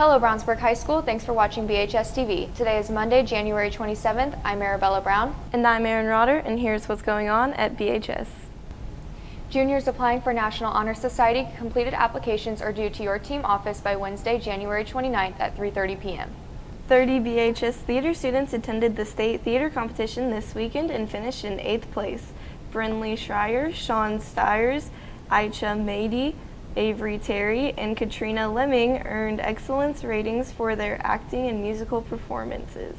Hello Brownsburg High School, thanks for watching BHS TV. Today is Monday, January 27th. I'm Arabella Brown. And I'm Erin Rotter, and here's what's going on at BHS. Juniors applying for National Honor Society completed applications are due to your team office by Wednesday, January 29th at 3:30 p.m. 30 BHS theater students attended the state theater competition this weekend and finished in 8th place. Brinley Schreier, Sean Stiers, Aicha Mady, Avery Terry, and Katrina Lemming earned excellence ratings for their acting and musical performances.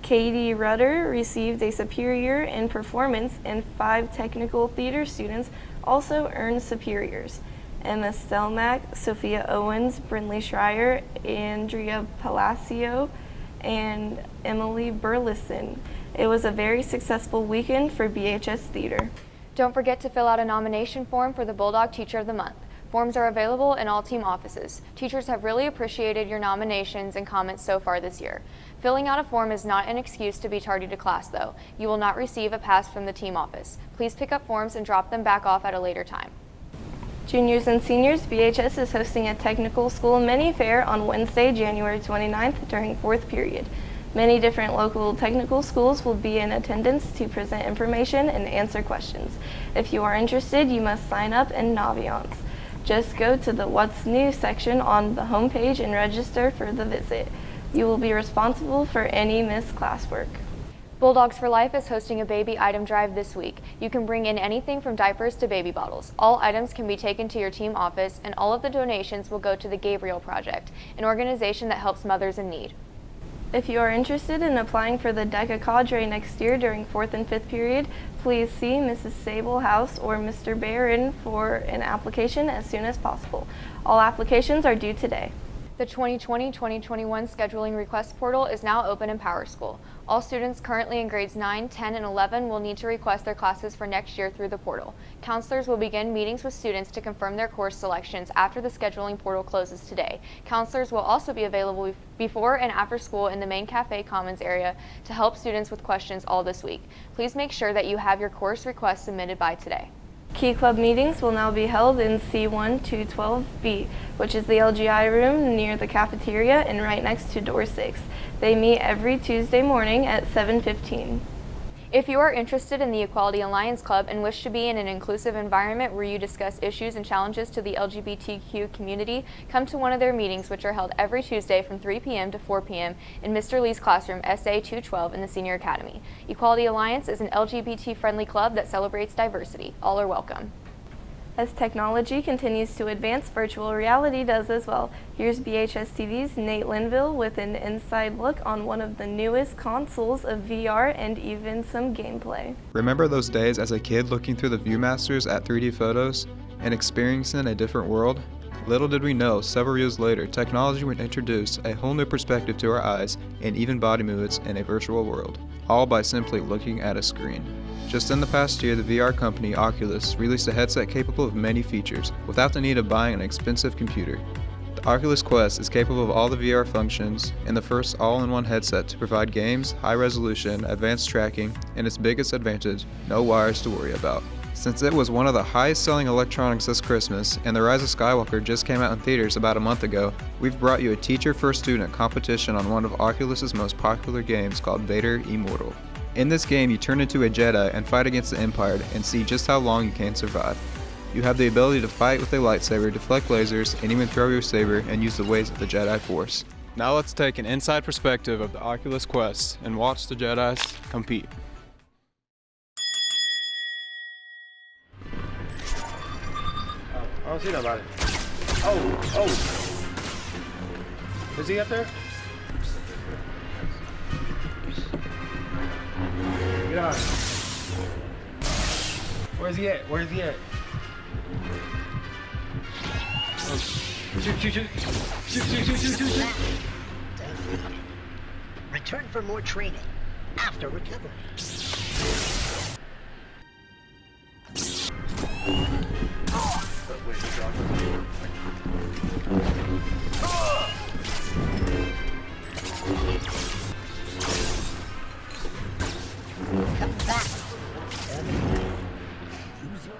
Katie Rudder received a superior in performance, and 5 technical theater students also earned superiors. Emma Stelmack, Sophia Owens, Brinley Schreier, Andrea Palacio, and Emily Burleson. It was a very successful weekend for BHS Theater. Don't forget to fill out a nomination form for the Bulldog Teacher of the Month. Forms are available in all team offices. Teachers have really appreciated your nominations and comments so far this year. Filling out a form is not an excuse to be tardy to class, though. You will not receive a pass from the team office. Please pick up forms and drop them back off at a later time. Juniors and seniors, BHS is hosting a technical school mini fair on Wednesday, January 29th during 4th period. Many different local technical schools will be in attendance to present information and answer questions. If you are interested, you must sign up in Naviance. Just go to the What's New section on the homepage and register for the visit. You will be responsible for any missed classwork. Bulldogs for Life is hosting a baby item drive this week. You can bring in anything from diapers to baby bottles. All items can be taken to your team office, and all of the donations will go to the Gabriel Project, an organization that helps mothers in need. If you are interested in applying for the DECA Cadre next year during 4th and 5th period, please see Mrs. Sable House or Mr. Barron for an application as soon as possible. All applications are due today. The 2020-2021 scheduling request portal is now open in Power School. All students currently in grades 9, 10, and 11 will need to request their classes for next year through the portal. Counselors will begin meetings with students to confirm their course selections after the scheduling portal closes today. Counselors will also be available before and after school in the main cafe commons area to help students with questions all this week. Please make sure that you have your course request submitted by today. Key Club meetings will now be held in C1212B, which is the LGI room near the cafeteria and right next to door 6. They meet every Tuesday morning at 7:15. If you are interested in the Equality Alliance Club and wish to be in an inclusive environment where you discuss issues and challenges to the LGBTQ community, come to one of their meetings, which are held every Tuesday from 3 p.m. to 4 p.m. in Mr. Lee's classroom, SA 212 in the Senior Academy. Equality Alliance is an LGBT-friendly club that celebrates diversity. All are welcome. As technology continues to advance, virtual reality does as well. Here's BHS TV's Nate Linville with an inside look on one of the newest consoles of VR and even some gameplay. Remember those days as a kid looking through the Viewmasters at 3D photos and experiencing a different world? Little did we know, several years later, technology would introduce a whole new perspective to our eyes and even body movements in a virtual world, all by simply looking at a screen. Just in the past year, the VR company Oculus released a headset capable of many features without the need of buying an expensive computer. The Oculus Quest is capable of all the VR functions and the first all-in-one headset to provide games, high resolution, advanced tracking, and its biggest advantage, no wires to worry about. Since it was one of the highest-selling electronics this Christmas and The Rise of Skywalker just came out in theaters about a month ago, we've brought you a teacher-for-student competition on one of Oculus's most popular games called Vader Immortal. In this game, you turn into a Jedi and fight against the Empire and see just how long you can survive. You have the ability to fight with a lightsaber, deflect lasers, and even throw your saber and use the ways of the Jedi Force. Now let's take an inside perspective of the Oculus Quest and watch the Jedis compete. I don't see nobody. Oh. Is he up there? Get on. Where's he at? Oh. Shoot. Return for more training after recovery. Come back. User.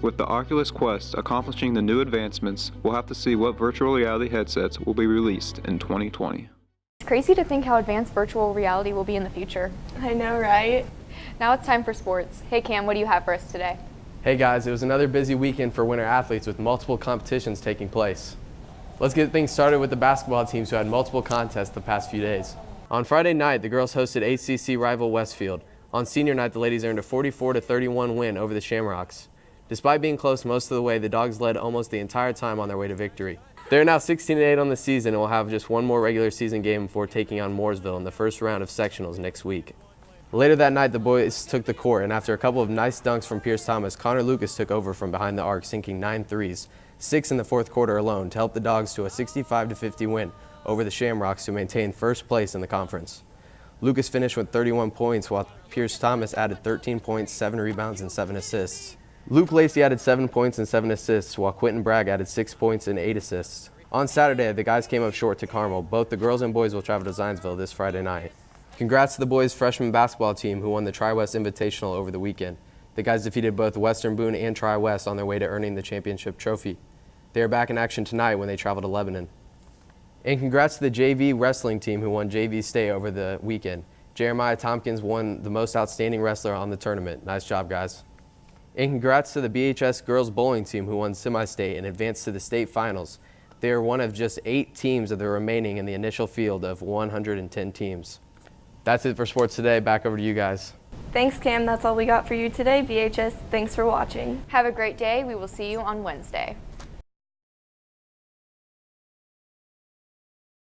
「With the Oculus Quest accomplishing the new advancements, we'll have to see what virtual reality headsets will be released in 2020. It's crazy to think how advanced virtual reality will be in the future. I know, right? Now it's time for sports. Hey Cam, what do you have for us today? Hey guys, it was another busy weekend for winter athletes with multiple competitions taking place. Let's get things started with the basketball teams who had multiple contests the past few days. On Friday night, the girls hosted ACC rival Westfield. On senior night, the ladies earned a 44-31 win over the Shamrocks. Despite being close most of the way, the Dogs led almost the entire time on their way to victory. They're now 16-8 on the season and will have just one more regular season game before taking on Mooresville in the first round of sectionals next week. Later that night, the boys took the court, and after a couple of nice dunks from Pierce Thomas, Connor Lucas took over from behind the arc, sinking 9 threes, 6 in the fourth quarter alone, to help the Dogs to a 65-50 win over the Shamrocks to maintain first place in the conference. Lucas finished with 31 points, while Pierce Thomas added 13 points, 7 rebounds, and 7 assists. Luke Lacey added 7 points and 7 assists, while Quentin Bragg added 6 points and 8 assists. On Saturday, the guys came up short to Carmel. Both the girls and boys will travel to Zionsville this Friday night. Congrats to the boys' freshman basketball team who won the Tri-West Invitational over the weekend. The guys defeated both Western Boone and Tri-West on their way to earning the championship trophy. They are back in action tonight when they travel to Lebanon. And congrats to the JV wrestling team who won JV state over the weekend. Jeremiah Tompkins won the most outstanding wrestler on the tournament. Nice job, guys. And congrats to the BHS girls bowling team who won semi-state and advanced to the state finals. They are one of just 8 teams of the remaining in the initial field of 110 teams. That's it for sports today. Back over to you guys. Thanks, Cam. That's all we got for you today. VHS, thanks for watching. Have a great day. We will see you on Wednesday.